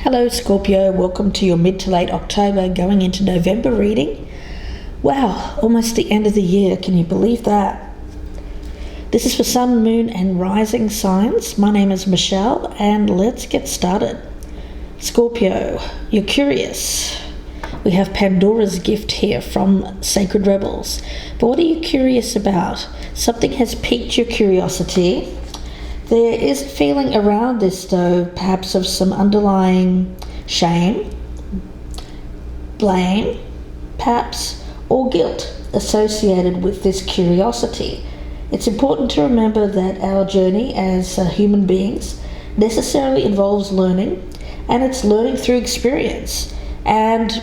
Hello Scorpio, welcome to your mid to late October going into November reading. Wow, almost the end of the year, can you believe that? This is for Sun, Moon and Rising signs. My name is Michelle and let's get started. Scorpio, you're curious. We have Pandora's gift here from Sacred Rebels. But what are you curious about? Something has piqued your curiosity. There is a feeling around this though, perhaps of some underlying shame, blame, perhaps, or guilt associated with this curiosity. It's important to remember that our journey as human beings necessarily involves learning, and it's learning through experience. And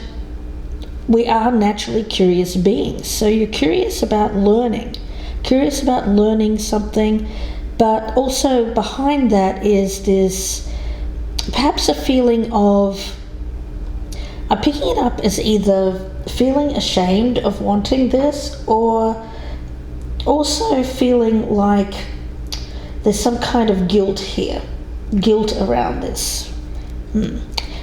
we are naturally curious beings. So you're curious about learning something. But also behind that is this, perhaps a feeling of, I'm picking it up as either feeling ashamed of wanting this or also feeling like there's some kind of guilt here, guilt around this.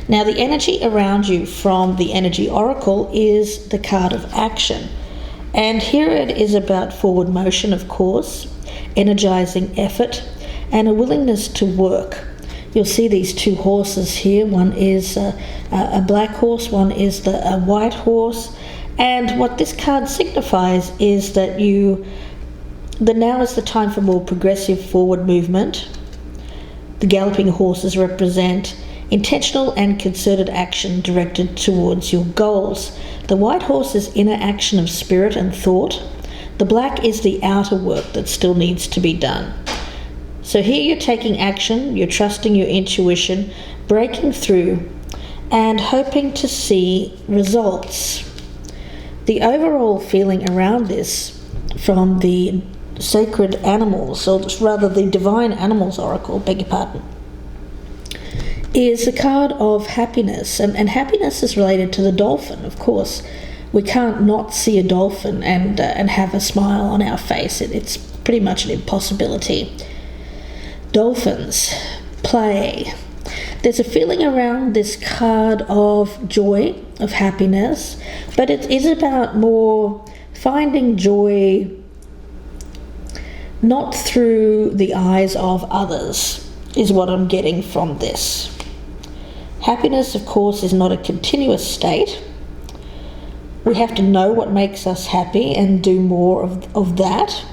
Now the energy around you from the Energy Oracle is the card of action. And here it is about forward motion, of course, energizing effort and a willingness to work. You'll see these two horses here. One is a black horse, one is a white horse. And what this card signifies is that now is the time for more progressive forward movement. The galloping horses represent intentional and concerted action directed towards your goals. The white horse is inner action of spirit and thought. The black is the outer work that still needs to be done. So here you're taking action, you're trusting your intuition, breaking through, and hoping to see results. The overall feeling around this from the Sacred Animals, or rather the Divine Animals Oracle, beg your pardon, is a card of happiness, and happiness is related to the dolphin, of course. We can't not see a dolphin and have a smile on our face. It's pretty much an impossibility. Dolphins, play. There's a feeling around this card of joy, of happiness, but it is about more finding joy not through the eyes of others, is what I'm getting from this. Happiness, of course, is not a continuous state. We have to know what makes us happy and do more of that.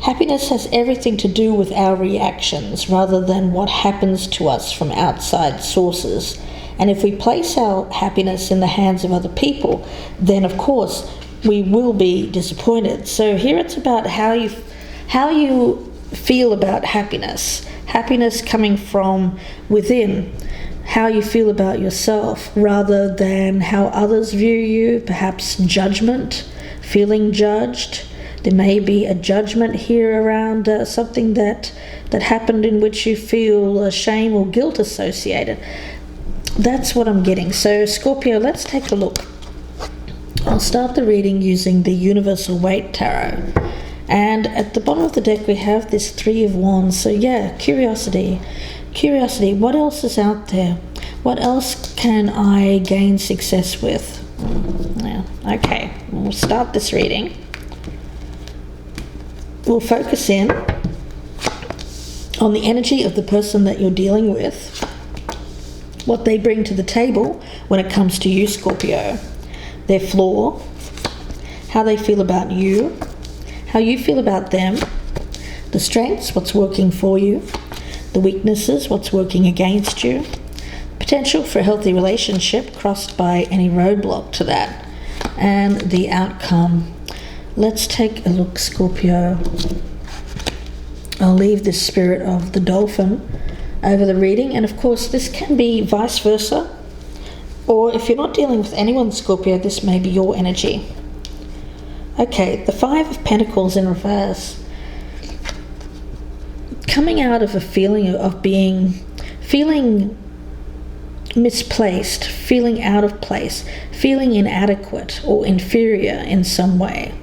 Happiness has everything to do with our reactions rather than what happens to us from outside sources. And if we place our happiness in the hands of other people, then of course we will be disappointed. So here it's about how you feel about happiness. Happiness coming from within. How you feel about yourself rather than how others view you, perhaps judgment, feeling judged. There may be a judgment here around something that happened in which you feel shame or guilt associated. That's what I'm getting. So Scorpio, let's take a look. I'll start the reading using the Universal Waite Tarot. And at the bottom of the deck we have this Three of Wands. So yeah, curiosity. Curiosity, what else is out there? What else can I gain success with? Yeah, okay, we'll start this reading. We'll focus in on the energy of the person that you're dealing with, what they bring to the table when it comes to you, Scorpio, their flaw, how they feel about you, how you feel about them, the strengths, what's working for you, the weaknesses, what's working against you, potential for a healthy relationship crossed by any roadblock to that, and the outcome. Let's take a look, Scorpio. I'll leave the spirit of the dolphin over the reading, and of course this can be vice versa, or if you're not dealing with anyone, Scorpio, this may be your energy. Okay, the Five of Pentacles in reverse. Coming out of a feeling of feeling misplaced, feeling out of place, feeling inadequate or inferior in some way,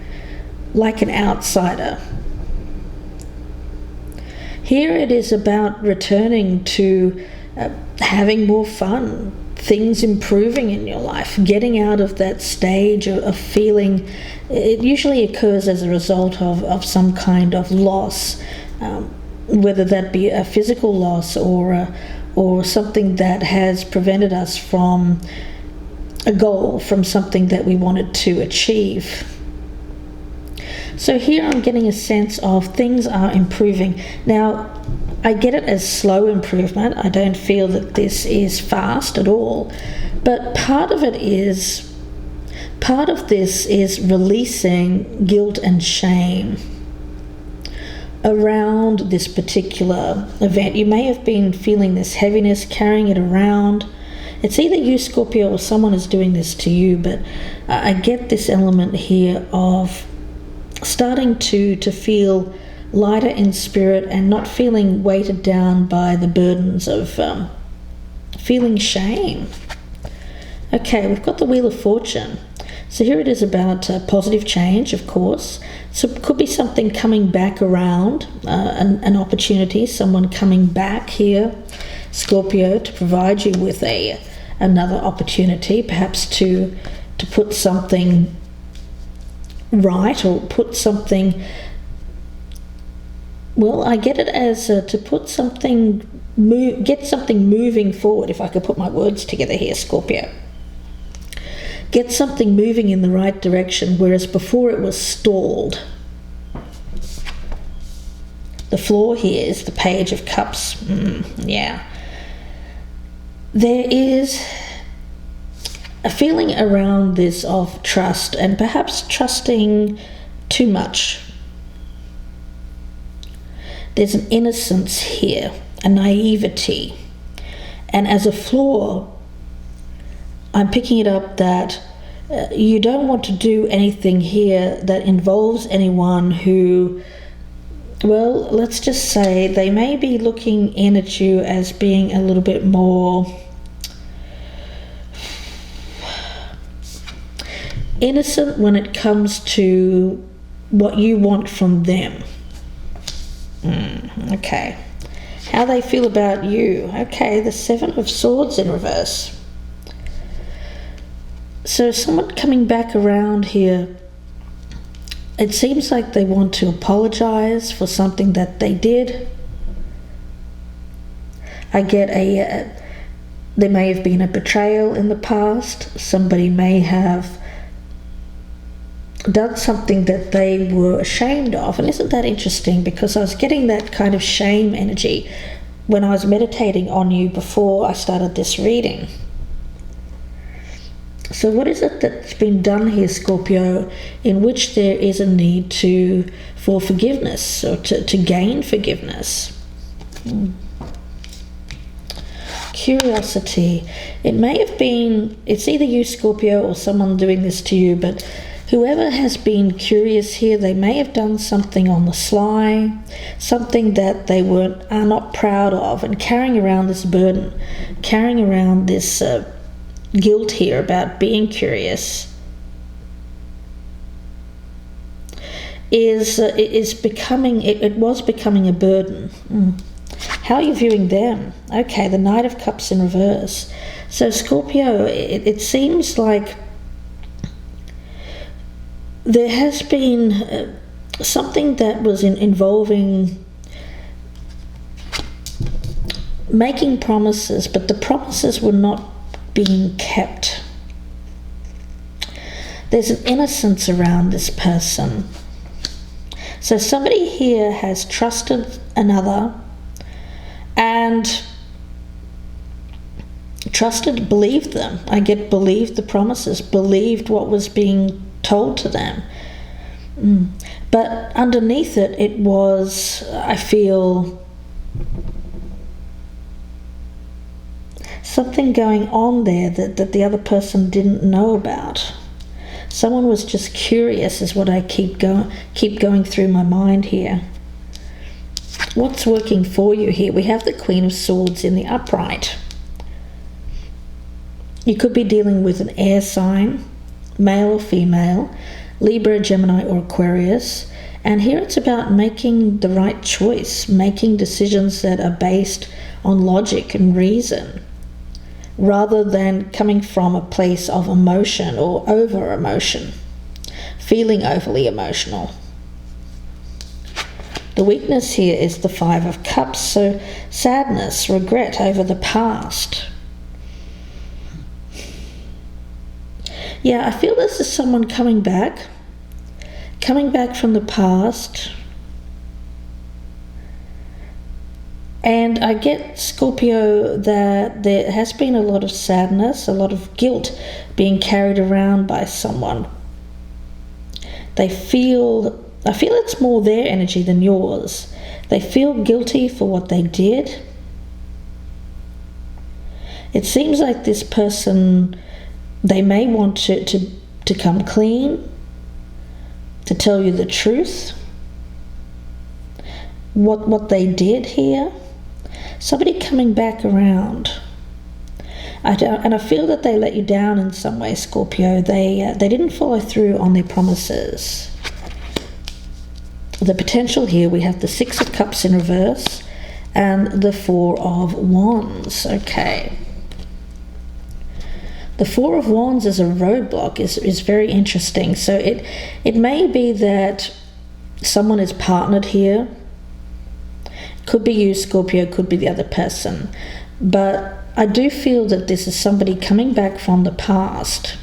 like an outsider. Here it is about returning to having more fun, things improving in your life, getting out of that stage of feeling. It usually occurs as a result of some kind of loss, whether that be a physical loss or something that has prevented us from a goal, from something that we wanted to achieve. So here I'm getting a sense of things are improving. Now, I get it as slow improvement. I don't feel that this is fast at all. But part of this is releasing guilt and shame around this particular event. You may have been feeling this heaviness, carrying it around. It's either you, Scorpio, or someone is doing this to you, but I get this element here of starting to feel lighter in spirit and not feeling weighted down by the burdens of feeling shame. Okay, we've got the Wheel of Fortune. So here it is about positive change, of course. So it could be something coming back around, an opportunity, someone coming back here, Scorpio, to provide you with another opportunity, perhaps to put something right, or put something, well, I get it as to put something, get something moving forward, if I could put my words together here, Scorpio. Get something moving in the right direction, whereas before it was stalled. The floor here is the Page of Cups. Yeah. There is a feeling around this of trust, and perhaps trusting too much. There's an innocence here, a naivety. And as a flaw, I'm picking it up that you don't want to do anything here that involves anyone who, well, let's just say they may be looking in at you as being a little bit more innocent when it comes to what you want from them. Okay. How they feel about you. Okay, the Seven of Swords in reverse. So someone coming back around here, it seems like they want to apologize for something that they did. I get there may have been a betrayal in the past. Somebody may have done something that they were ashamed of. And isn't that interesting? Because I was getting that kind of shame energy when I was meditating on you before I started this reading. So what is it that's been done here, Scorpio, in which there is a need for forgiveness, or to gain forgiveness? Curiosity. It may have been, it's either you, Scorpio, or someone doing this to you, but whoever has been curious here, they may have done something on the sly, something that they are not proud of, and carrying around this burden, carrying around this guilt here about being curious is becoming, it was becoming a burden. How are you viewing them? Okay, the Knight of Cups in reverse. So Scorpio, it seems like there has been something that was involving making promises, but the promises were not being kept. There's an innocence around this person. So somebody here has trusted another and believed them. I get believed the promises, believed what was being told to them. But underneath it, it was, I feel, something going on there that the other person didn't know about. Someone was just curious, is what I keep going through my mind here. What's working for you here? We have the Queen of Swords in the upright. You could be dealing with an air sign, male or female, Libra, Gemini, or Aquarius, And here it's about making the right choice, making decisions that are based on logic and reason, rather than coming from a place of emotion or over-emotion, feeling overly emotional. The weakness here is the Five of Cups, so sadness, regret over the past. Yeah, I feel this is someone coming back from the past. And I get, Scorpio, that there has been a lot of sadness, a lot of guilt being carried around by someone. I feel it's more their energy than yours. They feel guilty for what they did. It seems like this person, they may want to come clean, to tell you the truth, what they did here. Somebody coming back around. And I feel that they let you down in some way, Scorpio. They didn't follow through on their promises. The potential here, we have the Six of Cups in reverse and the Four of Wands. Okay. The Four of Wands as a roadblock is very interesting. So it may be that someone is partnered here. Could be you, Scorpio, could be the other person. But I do feel that this is somebody coming back from the past.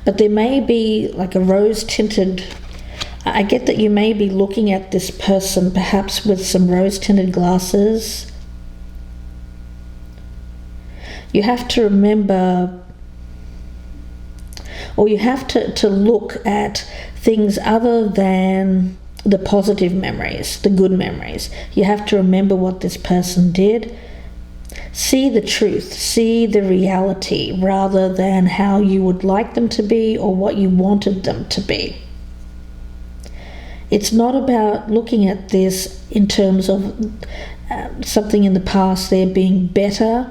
But there may be like a rose-tinted... I get that you may be looking at this person perhaps with some rose-tinted glasses. You have to remember... or you have to look at things other than the positive memories, the good memories. You have to remember what this person did. See the truth, see the reality, rather than how you would like them to be or what you wanted them to be. It's not about looking at this in terms of something in the past there being better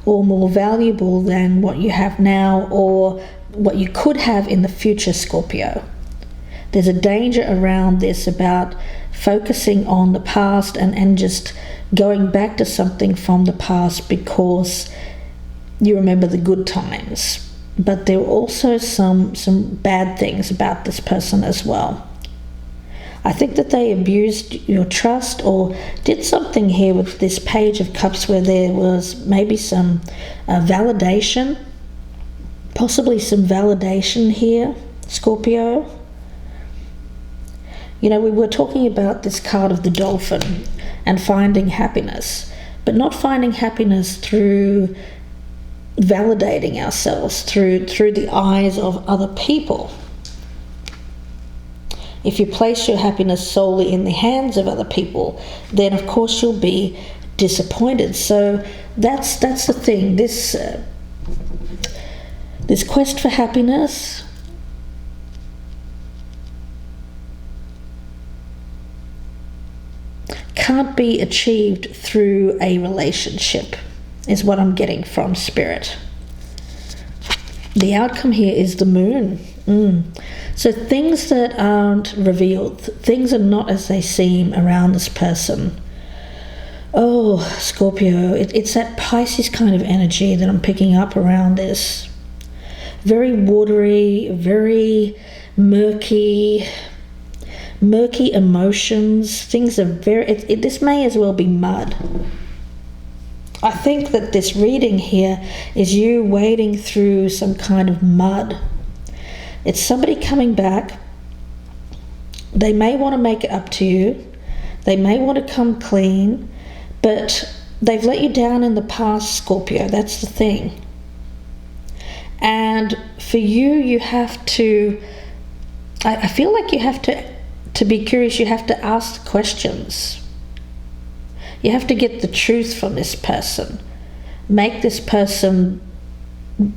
or more valuable than what you have now or what you could have in the future, Scorpio. There's a danger around this about focusing on the past and just going back to something from the past because you remember the good times. But there are also some bad things about this person as well. I think that they abused your trust or did something here with this Page of Cups where there was maybe some validation, possibly some validation here, Scorpio. You know, we were talking about this card of the dolphin and finding happiness, but not finding happiness through validating ourselves, through the eyes of other people. If you place your happiness solely in the hands of other people, then of course you'll be disappointed. So that's the thing. This quest for happiness can't be achieved through a relationship, is what I'm getting from Spirit. The outcome here is the Moon. So things that aren't revealed, things are not as they seem around this person. Oh, Scorpio, it's that Pisces kind of energy that I'm picking up around this. Very watery, very murky emotions. Things are very... this may as well be mud. I think that this reading here is you wading through some kind of mud. It's somebody coming back. They may want to make it up to you. They may want to come clean, but they've let you down in the past, Scorpio. That's the thing. And for you, you have to... I feel like you have to be curious. You have to ask questions. You have to get the truth from this person. Make this person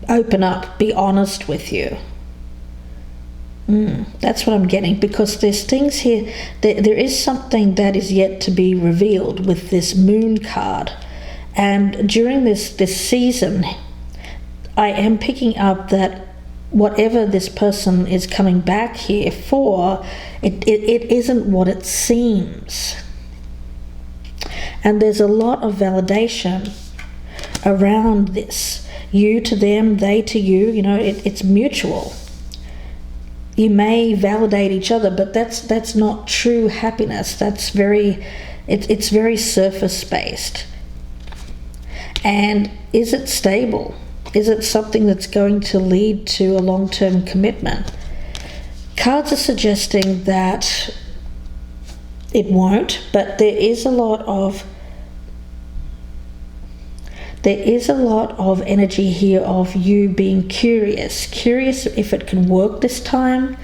open up, be honest with you. That's what I'm getting, because there's things here, there is something that is yet to be revealed with this Moon card. And during this season, I am picking up that whatever this person is coming back here for, it isn't what it seems. And there's a lot of validation around this. You to them, they to you, you know, it's mutual. You may validate each other, but that's not true happiness. That's it's very surface based. And is it stable? Is it something that's going to lead to a long-term commitment? Cards are suggesting that it won't, but there is a lot of energy here of you being curious if it can work this time.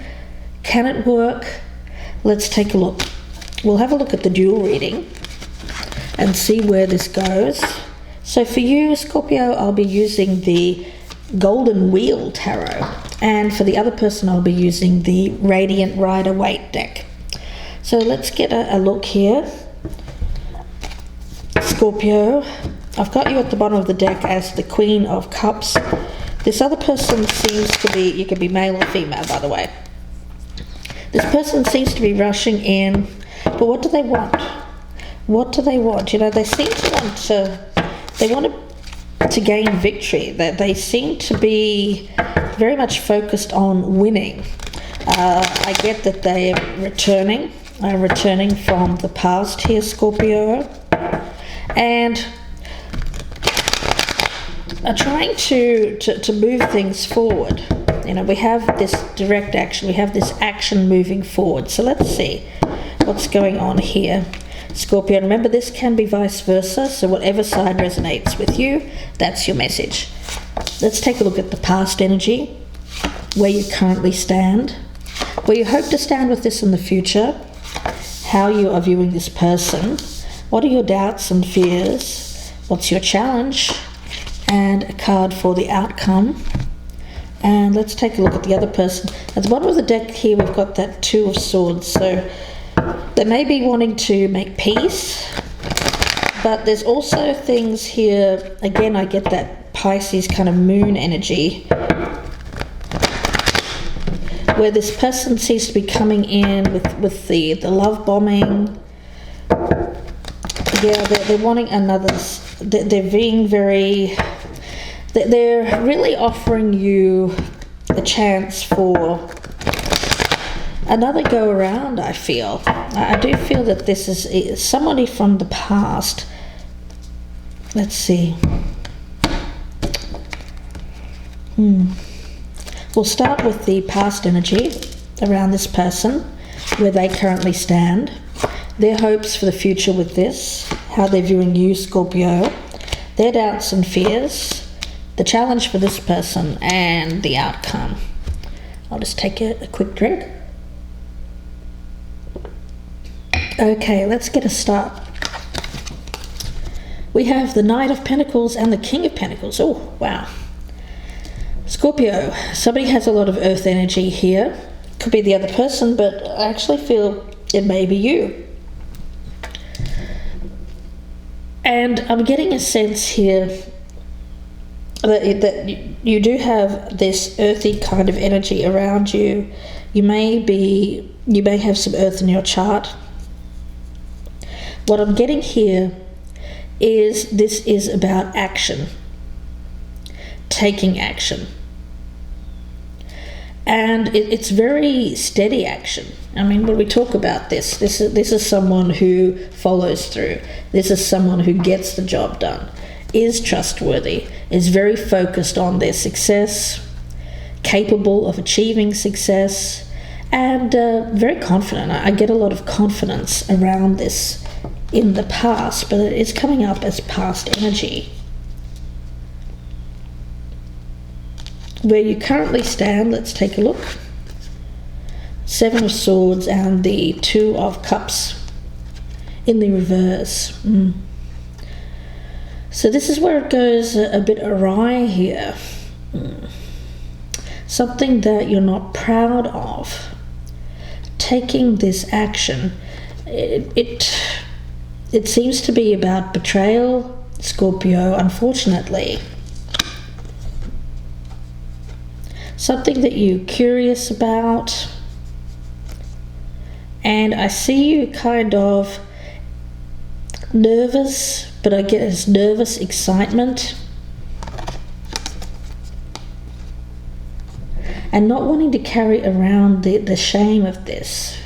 Can it work? Let's take a look. We'll have a look at the dual reading and see where this goes. So for you, Scorpio, I'll be using the Golden Wheel Tarot, and for the other person I'll be using the Radiant Rider-Waite deck. So let's get a look here. Scorpio, I've got you at the bottom of the deck as the Queen of Cups. This other person seems to be, you could be male or female, by the way. This person seems to be rushing in, but what do they want? What do they want? You know, they seem to want to gain victory. They seem to be very much focused on winning. I get that they are returning from the past here, Scorpio, and are trying to move things forward. You know, we have this direct action, we have this action moving forward. So let's see what's going on here. Scorpio, remember this can be vice versa, so whatever side resonates with you, that's your message. Let's take a look at the past energy, where you currently stand, where you hope to stand with this in the future, how you are viewing this person, what are your doubts and fears, what's your challenge, and a card for the outcome. And let's take a look at the other person. At the bottom of the deck here, we've got that Two of Swords, so they may be wanting to make peace, but there's also things here, again, I get that Pisces kind of moon energy, where this person seems to be coming in with the love bombing. Yeah, they're wanting another, they're being very, they're really offering you a chance for another go around. I feel, I do feel that this is somebody from the past. Let's see. We'll start with the past energy around this person, where they currently stand, their hopes for the future with this, how they're viewing you, Scorpio, their doubts and fears, the challenge for this person, and the outcome. I'll just take a quick drink. Okay, let's get a start. We have the Knight of Pentacles and the King of Pentacles. Oh, wow. Scorpio, somebody has a lot of earth energy here. Could be the other person, but I actually feel it may be you. And I'm getting a sense here that you do have this earthy kind of energy around you. You may have some earth in your chart. What I'm getting here is this is about action, taking action. And it's very steady action. I mean, when we talk about this is someone who follows through. This is someone who gets the job done, is trustworthy, is very focused on their success, capable of achieving success, and very confident. I get a lot of confidence around this in the past, but it is coming up as past energy. Where you currently stand, let's take a look. Seven of Swords and the Two of Cups in the reverse. So this is where it goes a bit awry here. Something that you're not proud of. Taking this action. It seems to be about betrayal, Scorpio, unfortunately. something that you're curious about. And I see you kind of nervous, but I get this nervous excitement. And not wanting to carry around the shame of this.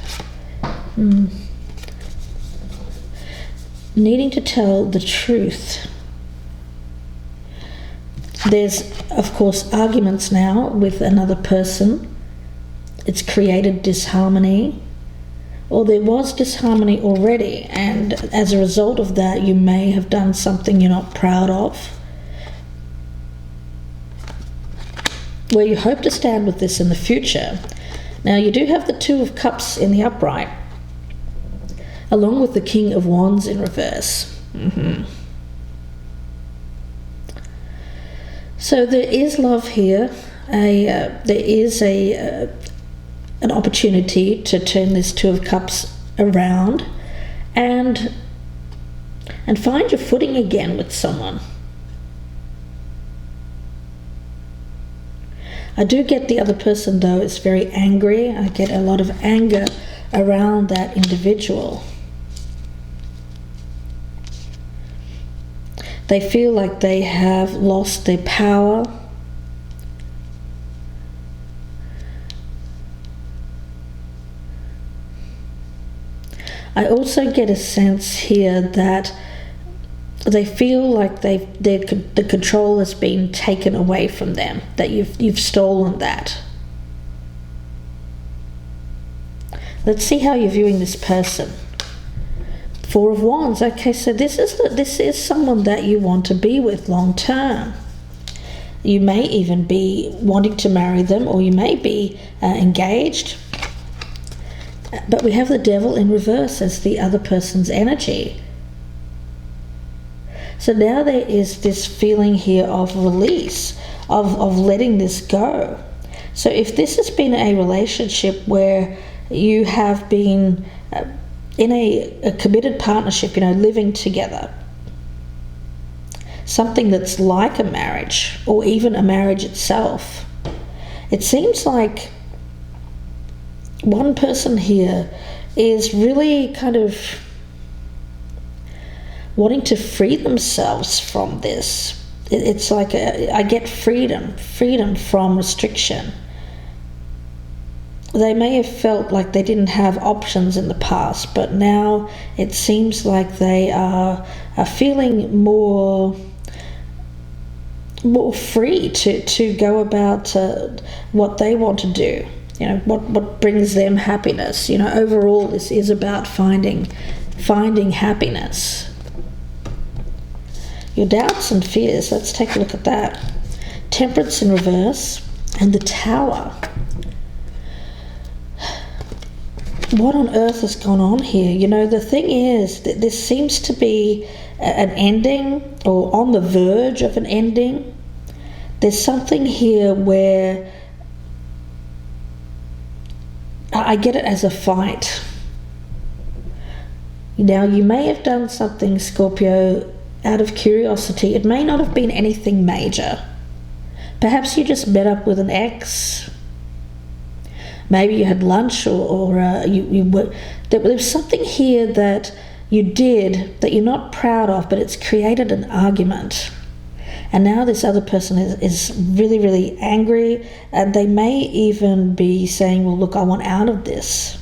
Needing to tell the truth. There's, of course, arguments now with another person. It's created disharmony. Or there was disharmony already, and as a result of that, you may have done something you're not proud of. Where you hope to stand with this in the future. Now, you do have the Two of Cups in the upright, along with the King of Wands in reverse. So there is love here. There is an opportunity to turn this Two of Cups around and find your footing again with someone. I do get the other person, though, is very angry. I get a lot of anger around that individual. They feel like they have lost their power. I also get a sense here that they feel like the control has been taken away from them, that you've stolen that. Let's see how you're viewing this person. Four of Wands. Okay, so this is someone that you want to be with long term. You may even be wanting to marry them, or you may be engaged. But we have the Devil in reverse as the other person's energy. So now there is this feeling here of release, of letting this go. So if this has been a relationship where you have been in a committed partnership, living together, something that's like a marriage or even a marriage itself, it seems like one person here is really kind of wanting to free themselves from this. It's like I get freedom from restriction. They may have felt like they didn't have options in the past, but now it seems like they are feeling more free to go about what they want to do. What brings them happiness. Overall, this is about finding happiness. Your doubts and fears, let's take a look at that. Temperance in reverse and the Tower. What on earth has gone on here? The thing is that this seems to be an ending, or on the verge of an ending. There's something here where I get it as a fight. Now, you may have done something, Scorpio, out of curiosity. It may not have been anything major. Perhaps you just met up with an ex. Maybe you had lunch, or you were. There was something here that you did that you're not proud of, but it's created an argument. And now this other person is really, really angry, and they may even be saying, well, look, I want out of this.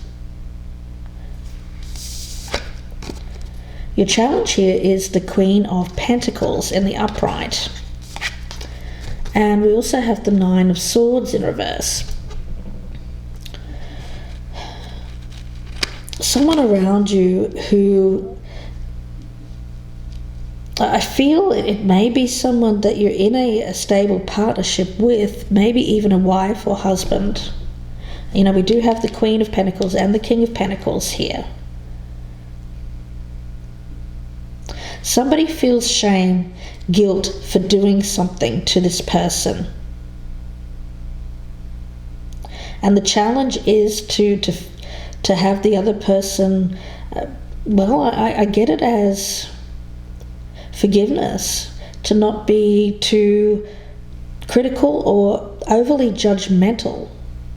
Your challenge here is the Queen of Pentacles in the upright. And we also have the Nine of Swords in reverse. Someone around you who, I feel it may be someone that you're in a stable partnership with, maybe even a wife or husband. We do have the Queen of Pentacles and the King of Pentacles here. Somebody feels shame, guilt for doing something to this person. And the challenge is to have the other person, I get it as forgiveness, to not be too critical or overly judgmental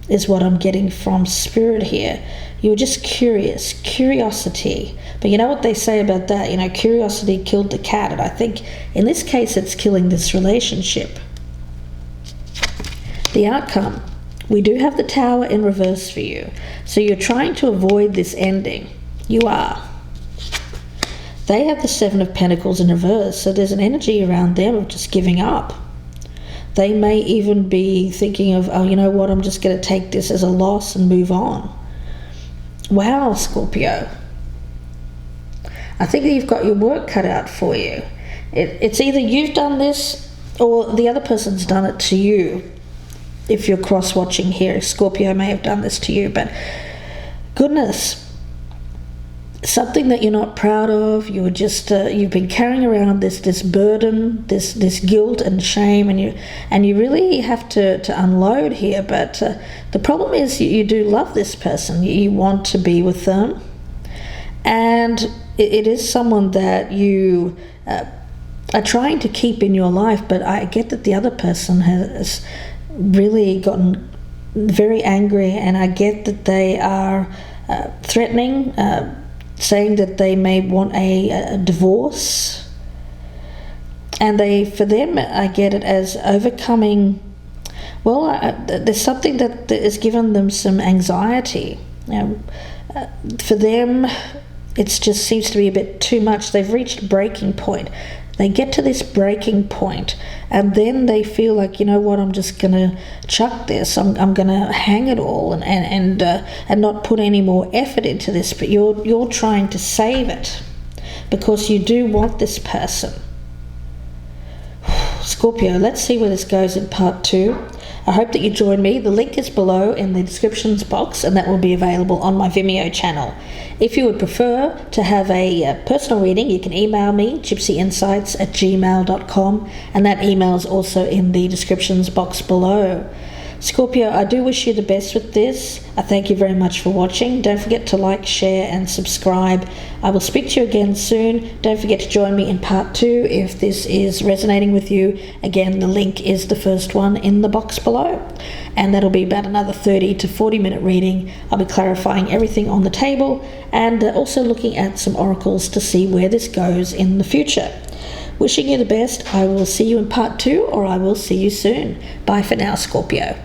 is what I'm getting from Spirit here. You were just curious, curiosity. But you know what they say about that? You know, curiosity killed the cat. And I think in this case, it's killing this relationship. The outcome. We do have the Tower in reverse for you. So you're trying to avoid this ending. You are. They have the Seven of Pentacles in reverse. So there's an energy around them of just giving up. They may even be thinking of, oh, you know what, I'm just going to take this as a loss and move on. Wow, Scorpio. I think that you've got your work cut out for you. It's either you've done this or the other person's done it to you. If you're cross-watching here, Scorpio may have done this to you, but goodness. Something that you're not proud of, you're just you've been carrying around this burden, this guilt and shame, and you really have to unload here. But the problem is you do love this person, you want to be with them, and it is someone that you are trying to keep in your life. But I get that the other person has really gotten very angry, and I get that they are threatening. Saying that they may want a divorce, and for them, I get it as overcoming. Well, there's something that has given them some anxiety. For them, it just seems to be a bit too much. They've reached breaking point. They get to this breaking point, and then they feel like, you know what, I'm just going to chuck this. I'm going to hang it all and not put any more effort into this. But you're trying to save it because you do want this person. Scorpio, let's see where this goes in part 2. I hope that you join me. The link is below in the descriptions box, and that will be available on my Vimeo channel. If you would prefer to have a personal reading, you can email me, gypsyinsights@gmail.com, and that email is also in the descriptions box below. Scorpio, I do wish you the best with this. I thank you very much for watching. Don't forget to like, share, and subscribe. I will speak to you again soon. Don't forget to join me in part 2 if this is resonating with you. Again, the link is the first one in the box below. And that'll be about another 30 to 40 minute reading. I'll be clarifying everything on the table and also looking at some oracles to see where this goes in the future. Wishing you the best. I will see you in part 2, or I will see you soon. Bye for now, Scorpio.